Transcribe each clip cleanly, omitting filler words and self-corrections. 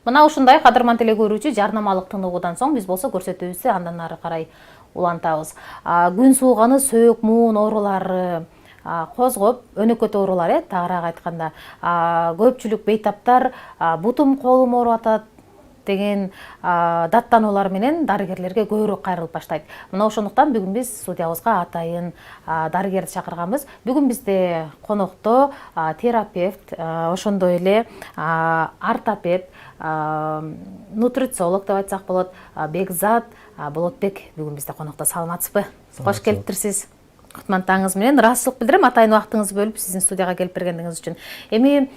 Мына ушундай кадырман теле көрүүчү жарнамалык тыныгуудан соң биз болсо көрсөтүүбүздү андан ары карай улантабыз. Күн сууганы сөөк муун оорулары козгоп, өнөкөт оорулар, тагыраак айтканда, көпчүлүк бейтаптар бутум колум ооруп атат деген даттануулар менен дарыгерлерге көбүрөөк кайрылып баштайт. Мына ошондуктан бүгүн биз студиябызга атайын дарыгерди чакырганбыз. Бүгүн бизде конокто терапевт, ошондой эле ортопед, нутрициолог деп айтсак болот, Бекзат Болотбек бүгүн бизде конокто. Саламатсызбы? Кош келиптирсиз. Кутмандыгыңыз менен ыраазычылык билдирем, атайын убактыңызды бөлүп биздин студияга келип бергендигиңиз үчүн. Эми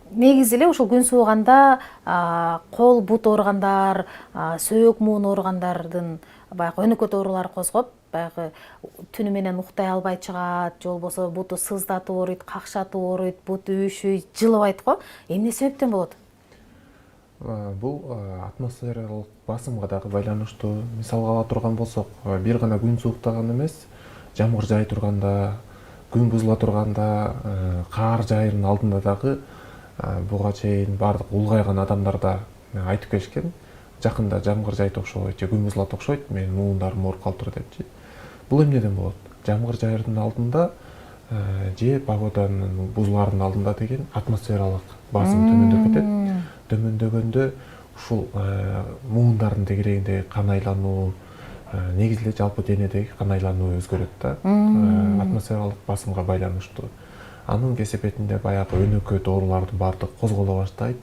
негизи эле ушул күн сууганда кол бут ооругандар, сөөк муун ооругандардын баягы өнөкөт оорулары козгоп, баягы түнү менен уктай албай чыгат, же болбосо буту сыздатып ооруйт, какшатып ооруйт, буту үйшүйт, жылыбайт го. Эмне себептен болот? Бул атмосфералык басымга дагы байланыштуу. Мисалга ала турган болсок, бир гана күн сууктаган эмес, жамгыр жай турганда, күн бузула турганда, каар жаырдын алдында дагы буга чейин бардык улгайган адамдар да айтып келишкен. Жакында жамгыр жайт окшойт, же күн бузулат окшойт, менин муундарым ооруп калыптыр депчи. Бул эмнеден болот? Жамгыр жаырдын алдында же погоданын бузулаардын алдында деген атмосфералык басым төмөндөп кетет. Төмөндөгөндө ушул муундардын тегерегиндеги кан айлануу, негизи эле жалпы денедеги кан айлануу өзгөрөт да. Атмосфералык басымга байланыштуу. Анын кесепетинде баягы өнөкөт оорулардын баардыгы козголо баштайт.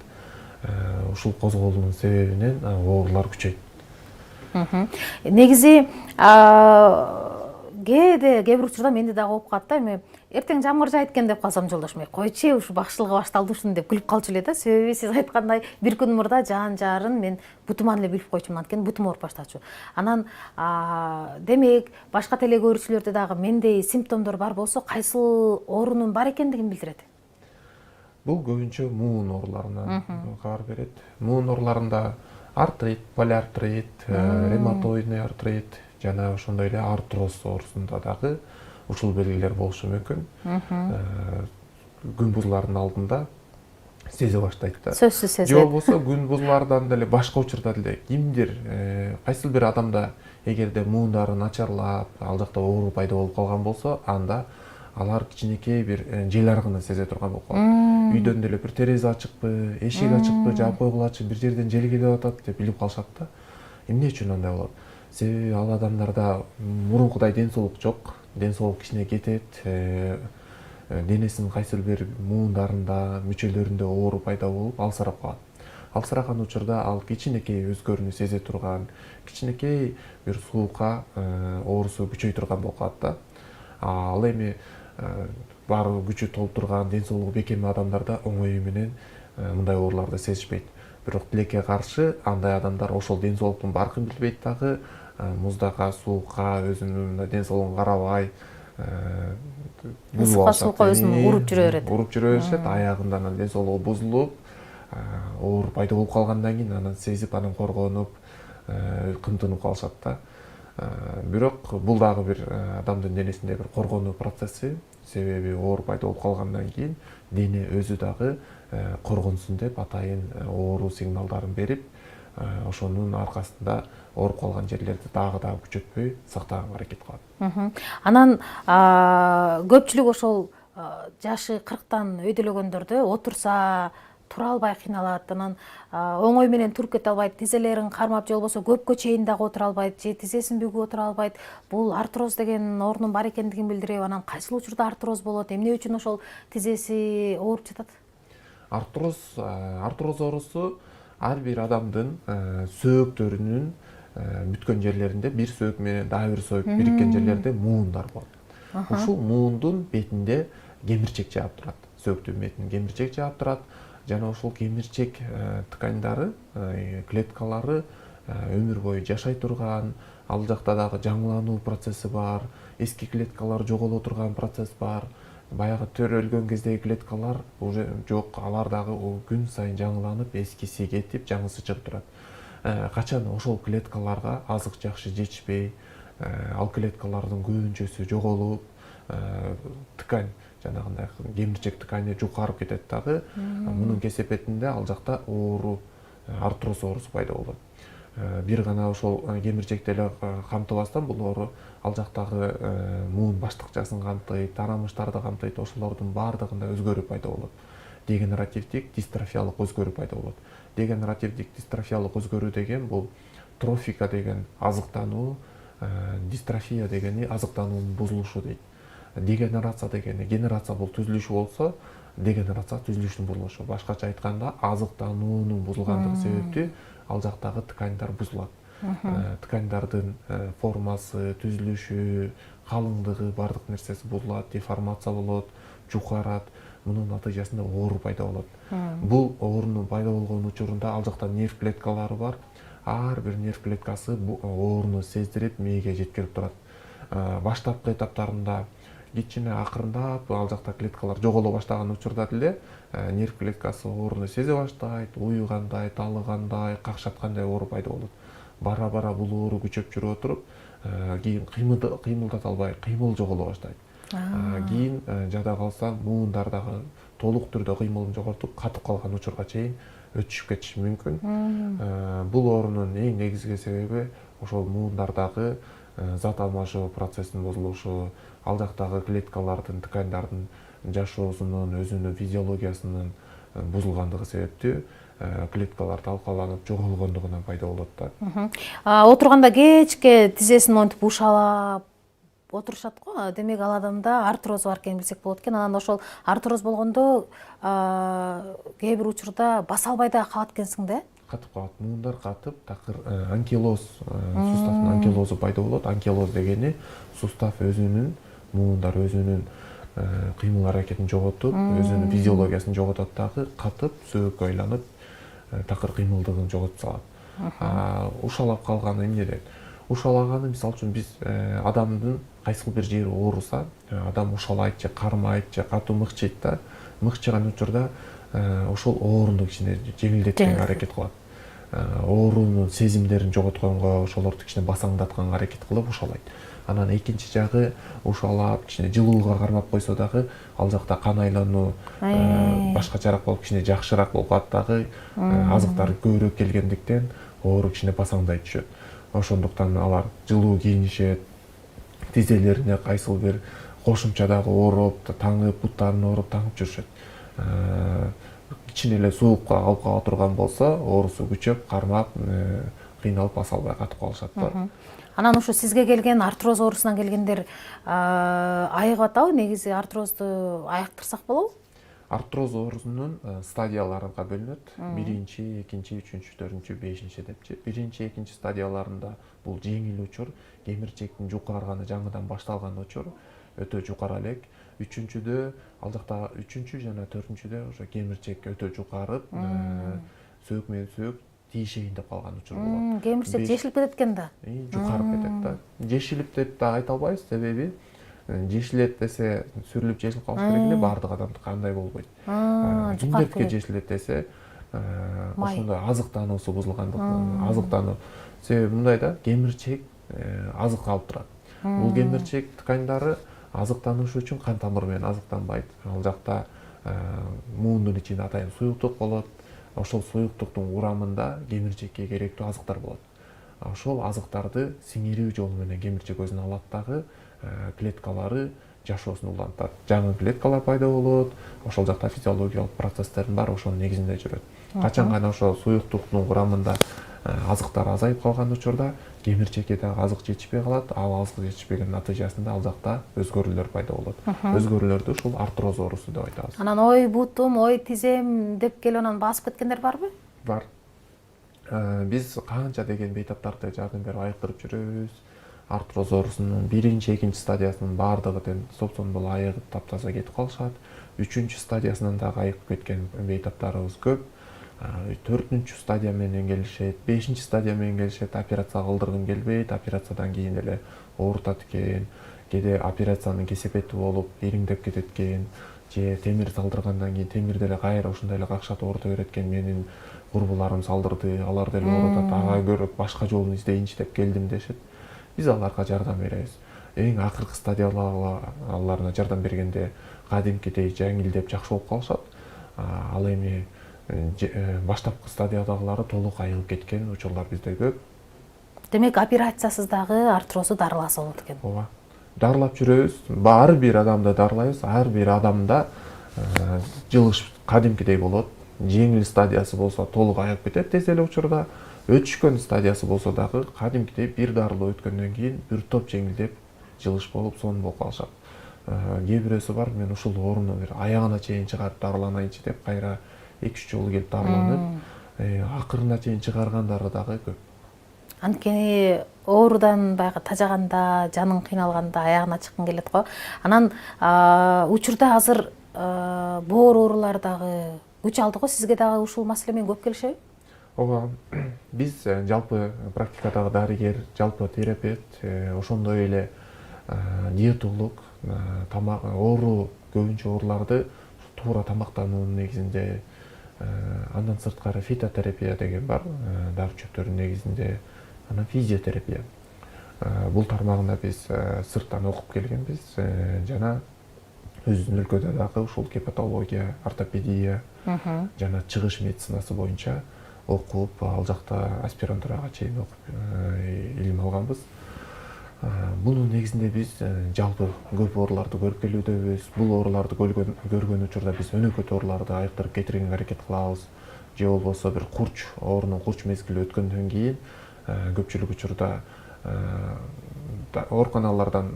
Ушул козголуунун себебинен оорулар күчөйт. Негизи кээ бир учурда менди дагы ооп калат да, эми эртең жамгыр жаайт экен деп калсам жолдошум, койчу ушу бакчылыгы башталды ушунун деп күлүп калчу эле да. Себеби сиз айткандай бир күн мурда жаан-жаарын мен бутуман эле билип койчумун, анткени бутум ооруп баштачу. Анан демек башка теле көрүүчүлөрдө дагы мендей симптомдор бар болсо, кайсыл оорунун бар экендигин билдирет? Бул көбүнчө муун ооруларына кабар берет. Муун ооруларында артрит, полиартрит, ревматоидный артрит жана ошондой эле артроз оорусунда дагы ушул белгилер болушу мүмкүн. Күн бузулаардын алдында сезе баштайт да. Сөзсүз сезет. Же болбосо күн бузулаардан деле башка учурда деле кимдир кайсыл бир адамда эгерде муундары начарлап, ал жакта оору пайда болуп калган болсо, анда алар кичинекей бир жел аргыны сезе турган болуп калат. Үйдөн деле бир терезе ачыкпы, эшик ачыкпы, жаап койгулачы, бир жерден жел келип атат деп билип калышат да. Эмне үчүн андай болот? Себеби ал адамдарда мурункудай ден соолук жок, ден соолук кичине кетет, денесинин кайсыл бир муундарында, мүчөлөрүндө оору пайда болуп, алсырап калат. Алсыраган учурда ал кичинекей өзгөрүүнү сезе турган, кичинекей бир суукка оорусу күчөй турган болуп калат да. Ал эми баары күчү толуп турган, ден соолугу бекем адамдарда оңой менен мындай ооруларды сезишпейт. Бирок тилекке каршы андай адамдар ошол ден соолуктун баркын билбейт дагы, муздакка, суукка өзүнүн ден соолугун карабай, ысыкка суукка өзүн уруп жүрө берет. Уруп жүрө беришет, аягында анан ден соолугу бузулуп, оору пайда болуп калгандан кийин анан сезип, анан коргонуп, кымтынып калышат да. Бирок бул дагы бир адамдын денесинде бир коргонуу процесси, себеби оору пайда болуп калгандан кийин дене өзү дагы коргонсун деп атайын оору сигналдарын берип, ошонун аркасында ооруп калган жерлерди дагы күчөтпөй сактаганга аракет кылат. Анан көпчүлүк ошол жашы 40тан өйдөлөгөндөрдө отурса тура албай кыйналат, анан оңой менен туруп кете албайт, тизелерин кармап же болбосо көпкө чейин дагы отура албайт, же тизесин бүгүп отура албайт. Бул артроз деген оорунун бар экендигин билдирет. Анан кайсыл учурда артроз болот, эмне үчүн ошол тизеси ооруп жатат? Артроз оорусу ар бир адамдын сөөктөрүнүн бүткөн жерлеринде бир сөөк менен дагы бир сөөк бириккен жерлерде муундар болот. Ушул муундун бетинде кемирчек жаап турат. Сөөктүн бетин кемирчек жаап турат жана ошол кемирчек тканьдары, клеткалары өмүр бою жашай турган, ал жакта дагы жаңылануу процесси бар, эски клеткалар жоголо турган процесс бар. Баягы төрөлгөн кездеги клеткалар уже жок, алар дагы күн сайын жаңыланып, эскиси кетип, жаңысы чыгып турат. Качан ошол клеткаларга азык жакшы жетишпей, ал клеткалардын көбүнчөсү жоголуп, ткань жанагындай кемирчек ткани жукарып кетет дагы. Мунун кесепетинде ал жакта оору, артроз оорусу пайда болот. Бир гана ошол кемирчекти эле камтыбастан бул оору ал жактагы муун баштыкчасын камтыйт, тарамыштарды камтыйт, ошолордун баардыгында өзгөрүү пайда болот. Дегенеративдик дистрофиялык өзгөрүү пайда болот. Дегенеративдик дистрофиялык өзгөрүү деген бул трофика деген азыктануу, дистрофия дегени азыктануунун бузулушу дейт. Дегенерация дегени, генерация бул түзүлүшү болсо, дегенерация түзүлүшүнүн бузулушу. Башкача айтканда, азыктануунун бузулгандыгы себептүү ал жактагы тканьдар бузулат. Тканьдардын формасы, түзүлүшү, калыңдыгы, бардык нерсеси бузулат, деформация болот, жукарат. Мунун натыйжасында оору пайда болот. Бул оорунун пайда болгон учурунда ал жакта нерв клеткалары бар. Ар бир нерв клеткасы ооруну сездирип, мээге жеткирип турат. Баштапкы этаптарында кичине акырындап ал жакта клеткалар жоголо баштаган учурда деле нерв клеткасы ооруну сезе баштайт, уюгандай, талыгандай, какшаткандай оору пайда болот. Бара бара бул оору күчөп жүрүп отуруп, кийин кыймылдата албай, кыймыл жоголо баштайт. Кийин жада калса муундар дагы толук түрдө кыймылын жоготуп, катып калган учурга чейин өтүшүп кетиши мүмкүн. Бул оорунун эң негизги себеби ошол муундардагы зат алмашуу процессинин бузулушу, ал жактагы клеткалардын, тканьдардын жашоосунун, өзүнүн физиологиясынын бузулгандыгы себептүү клеткалар талкаланып жоголгондугунан пайда болот да. Отурганда кечке тизесин монтип ушалап отурушат го. Демек ал адамда артроз бар экенин билсек болот экен. Анан ошол артроз болгондо кээ бир учурда баса албай да калат экенсиң да? Катып калат, муундар катып, такыр анкилоз, суставтын анкилозу пайда болот. Анкилоз дегени сустав өзүнүн, муундар өзүнүн кыймыл аракетин жоготуп, өзүнүн физиологиясын жоготот дагы, катып, сөөккө айланып, такыр кыймылдыгын жоготуп салат. Ушалап калганы эмнеден? Ушалаганы, мисалы үчүн биз адамдын кайсыл бир жери ооруса, адам ушалайт же кармайт же катуу мыкчыйт да. Мыкчыган учурда ошол ооруну кичине жеңилдеткенге аракет кылат. Оорунун сезимдерин жоготконго, ошолорду кичине басаңдатканга аракет кылып ушалайт. Анан экинчи жагы ушалап, кичине жылууга кармап койсо дагы, ал жакта кан айлануу башкачараак болуп, кичине жакшыраак болуп калат дагы. Азыктар көбүрөөк келгендиктен оору кичине басаңдай түшөт. Ошондуктан алар жылуу кийинишет, тизелерине кайсыл бир кошумча дагы ооруп, таңып, буттарын ооруп, таңып жүрүшөт. Кичине эле суукка алып кала турган болсо, оорусу күчөп, кармап, кыйналып баса албай катып калышат да. Анан ушу сизге келген артроз оорусунан келгендер айыгып атабы? Негизи артрозду айыктырсак болобу? Артроз оорусунун стадияларга бөлүнөт. Биринчи, экинчи, үчүнчү, төртүнчү, бешинчи депчи. Биринчи, экинчи стадияларында бул жеңил учур, кемирчектин жукарганы жаңыдан башталган учур, өтө жукара элек. Үчүнчүдө, ал жакта үчүнчү жана төртүнчүдө ошо кемирчек өтө жукарып, сөөк менен сөөк тийишейин деп калган учур болот. Кемирчек жешилип кетет экен да. Жукарып кетет да. Жешилип деп да айта албайбыз, себеби жешилет десе сүрүлүп жешилип калыш керек эле, баардык адамдыкы андай болбойт. Кимдердики жешилет десе, ошондой азыктануусу бузулгандыктан, азыктануу. Себеби мындай да, кемирчек азык алып турат. Бул кемирчек тканьдары азыктануш үчүн кан тамыры менен азыктанбайт. Ал жакта муундун ичинде атайын суюктук болот. Ошол суюктуктун курамында кемирчекке керектүү азыктар болот. Ошол азыктарды сиңирүү жолу менен кемирчек өзүнө алат дагы, клеткалары жашоосун улантат. Жаңы клеткалар пайда болот. Ошол жакта физиологиялык процесстердин баары ошонун негизинде жүрөт. Качан гана ошол суюктуктун курамында азыктар азайып калган учурда кемирчекке дагы азык жетишпей калат. Ал азык жетишпеген натыйжасында ал жакта өзгөрүүлөр пайда болот. Өзгөрүүлөрдү ушул артроз оорусу деп айтабыз. Анан ой бутум, ой тизем деп келип анан басып кеткендер барбы? Бар. Биз канча деген бейтаптарды жардам берип айыктырып жүрөбүз. Артроз оорусунун биринчи, экинчи стадиясынын баардыгы топсондол айыгып таптаза кетип калышат. Үчүнчү стадиясынан дагы айыгып кеткен бейтаптарыбыз көп. Төртүнчү стадия менен келишет, бешинчи стадия менен келишет, операция кылдыргым келбейт, операциядан кийин эле оорутат экен, кээде операциянын кесепети болуп, ириңдеп кетет экен, же темир салдыргандан кийин темир деле кайра ушундай эле какшатып оорута берет экен, менин курбуларым салдырды, алар деле оорутат, ага көрөп башка жолун издейинчи деп келдим дешет. Биз аларга жардам беребиз. эң акыркы стадияларына жардам бергенде кадимкидей жеңилдеп жакшы болуп калышат. Ал эми баштапкы стадиядагылары толук айыгып кеткен учурлар бизде көп. Демек операциясыз дагы артрозду дарыласа болот экен. Ооба. Дарылап жүрөбүз. Ар бир адамды дарылайбыз. Ар бир адамда жылыш кадимкидей болот. Жеңил стадиясы болсо толук айыгып кетет тез эле учурда. Өчкөн стадиясы болсо дагы кадимкидей бир дарылоо өткөндөн кийин бир топ жеңилдеп жылыш болуп сонун болуп калышат. Кээ бирөөсү бар, мен ушул ооруну бир аягына чейин чыгарып дарыланайынчы деп кайра 2-3 жолу келип дарыланып, акырына чейин чыгаргандары дагы көп. Анткени оорудан баягы тажаганда, жаның кыйналганда аягына чыккың келет го. Анан учурда азыр боор оорулары дагы күч алды го. Сизге дагы ушул маселе менен көп келишеби? Ооба. Биз жалпы практикадагы дарыгер, жалпы терапевт, ошондой эле диетолог, тамак оору, көбүнчө ооруларды туура тамактануунун негизинде, андан сырткары фитотерапия деген бар, дары чөптөрдүн негизинде, анан физиотерапия. Бул тармагында биз сырттан окуп келгенбиз, жана өзүбүздүн өлкөдө дагы ушул гепатология, ортопедия жана чыгыш медицинасы боюнча окуп, ал жакта аспирантурага чейин окуп илим алганбыз. Бунун негизинде биз жалпы көп ооруларды көрүп келүүдөбүз. Бул ооруларды көргөн учурда биз өнөкөт ооруларды айыктырып кетиргенге аракет кылабыз. Же болбосо бир оорунун курч мезгили өткөндөн кийин көпчүлүк учурда ооруканалардан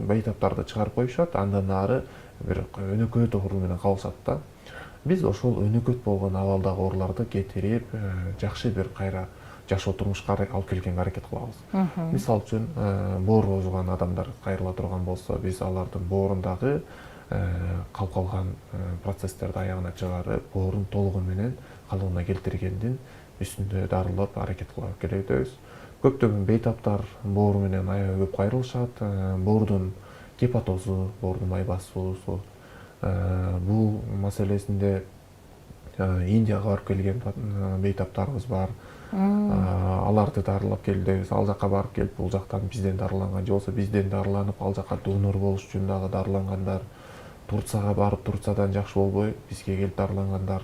бейтаптарды чыгарып коюшат, андан ары бир өнөкөт оору менен калышат да. Биз ошол өнөкөт болгон абалдагы ооруларды кетирип, жакшы бир кайра жашоо турмушка алып келгенге аракет кылабыз. Мисалы үчүн, боор озгон адамдар кайрыла турган болсо, биз алардын боорундагы калып калган процесстерди аягына чыгарып, боорун толугу менен калыбына келтиргендин үстүндө дарылап аракет кылып келебиз. Көптөгөн бейтаптар боору менен аябай көп кайрылышат. Боордун гепатозу, боордун май басуусу, бул маселесинде Индияга барып келген бейтаптарыбыз бар. Аларды дарылап келдибиз. Ал жакка барып келип, бул жактан бизден дарыланган, же болбосо бизден дарыланып, ал жакка донор болуш үчүн дагы дарылангандар. Турцияга барып, Турциядан жакшы болбой, бизге келип дарылангандар.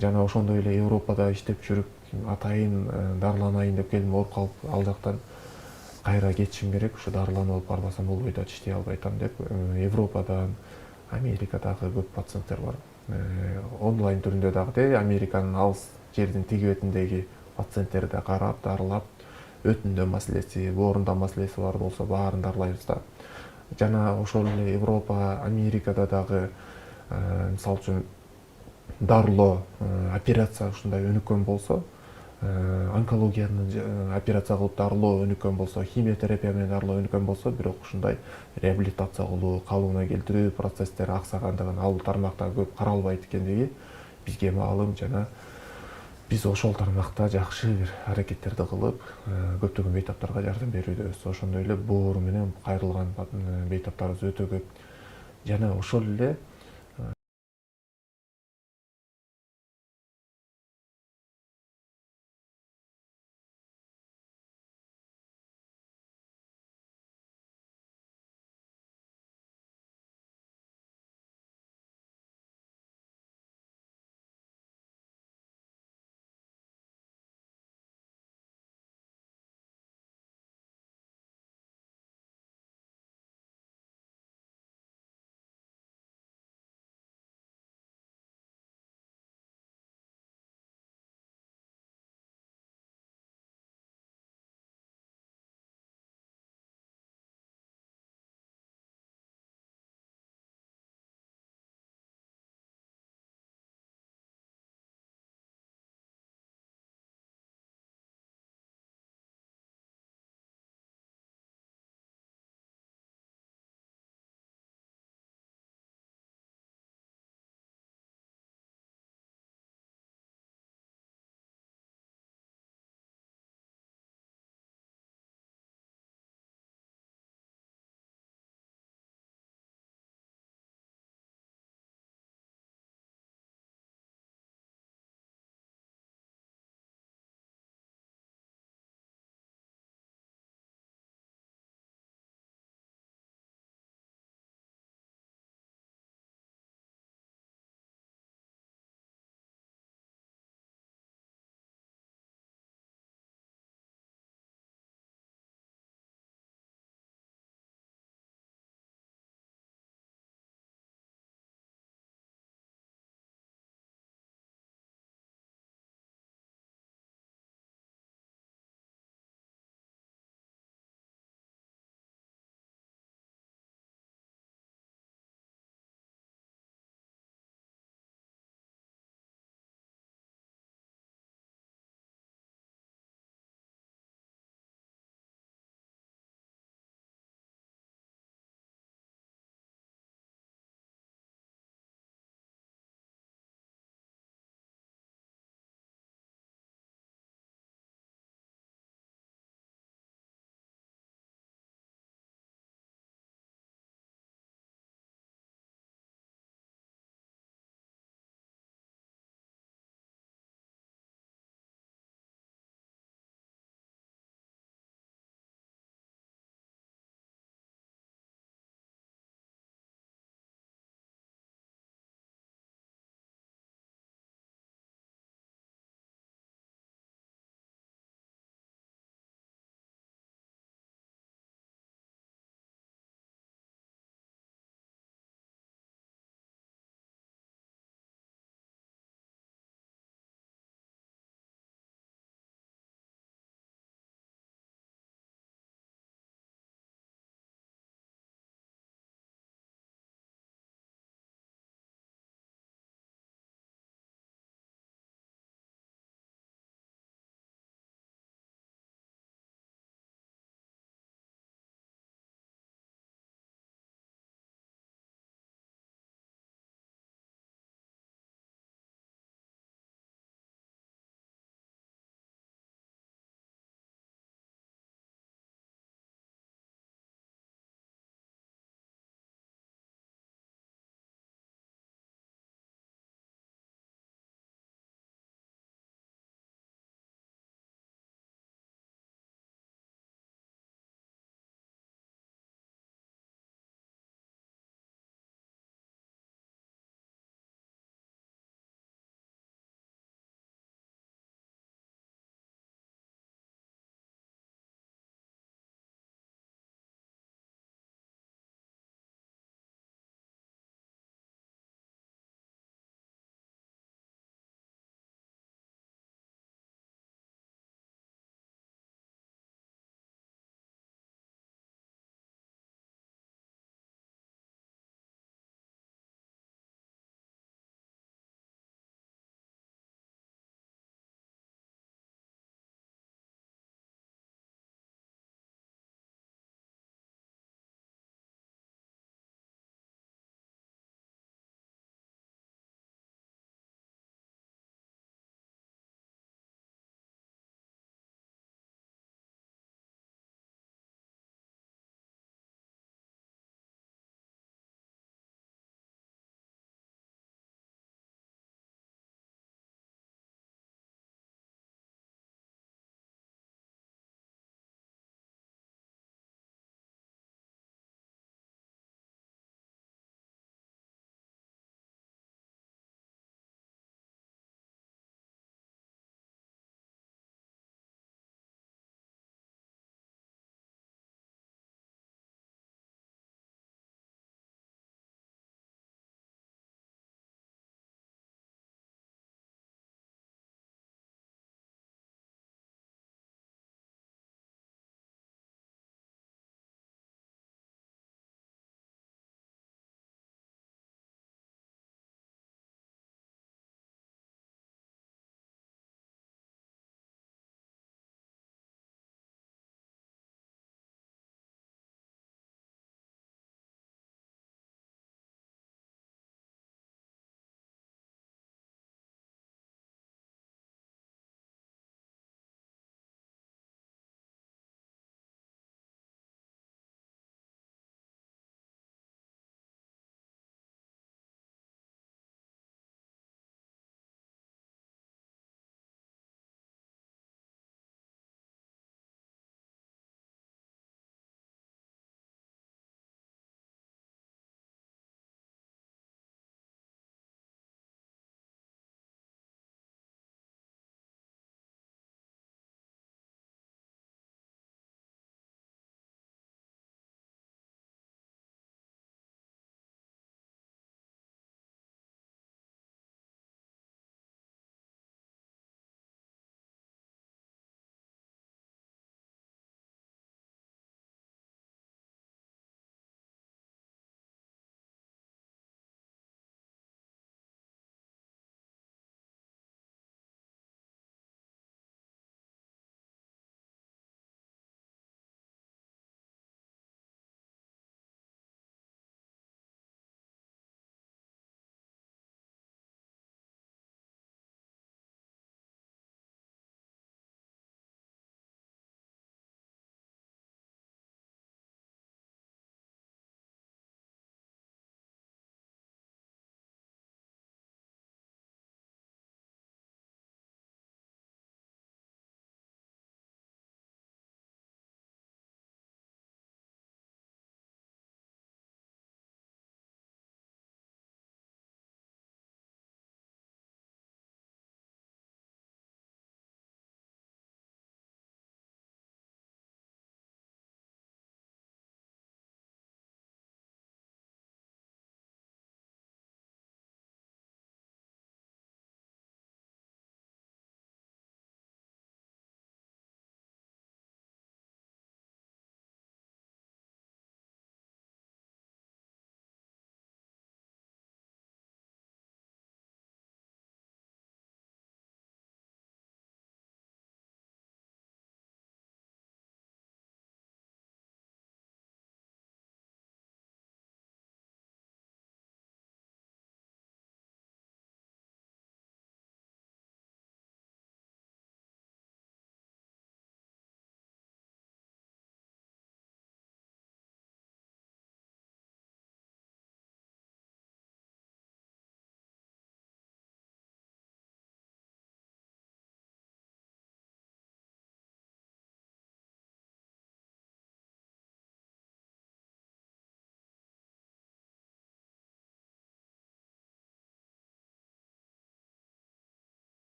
Жана ошондой эле Европада иштеп жүрүп, атайын дарыланайын деп келдим, ооруп калып, ал жактан кайра кетишим керек, ушу дарыланып алып барбасам болбойт, иштей албайтам деп, Европадан, Америкадагы көп пациенттер бар. Онлайн түрүндө дагы Американын алыс жердин тиги бетиндеги пациенттерди карап, дарылап, өтүндө маселеси, боорунда маселеси бар болсо баарын дарылайбыз да. Жана ошол эле Европа, Америкада дагы мисалы үчүн дарылоо, операция ушундай өнүккөн болсо, онкологияны операция кылып дарылоо өнүккөн болсо, химиотерапия менен дарылоо өнүккөн болсо, бирок ушундай реабилитация кылуу, калыбына келтирүү процесстери аксагандыгын, ал тармакта көп каралбайт экендиги бизге маалым. Жана биз ошол тармакта жакшы бир аракеттерди кылып, көптөгөн бейтаптарга жардам берүүбүз. Ошондой эле боору менен кайрылган бейтаптарыбыз өтө көп. Жана ошол эле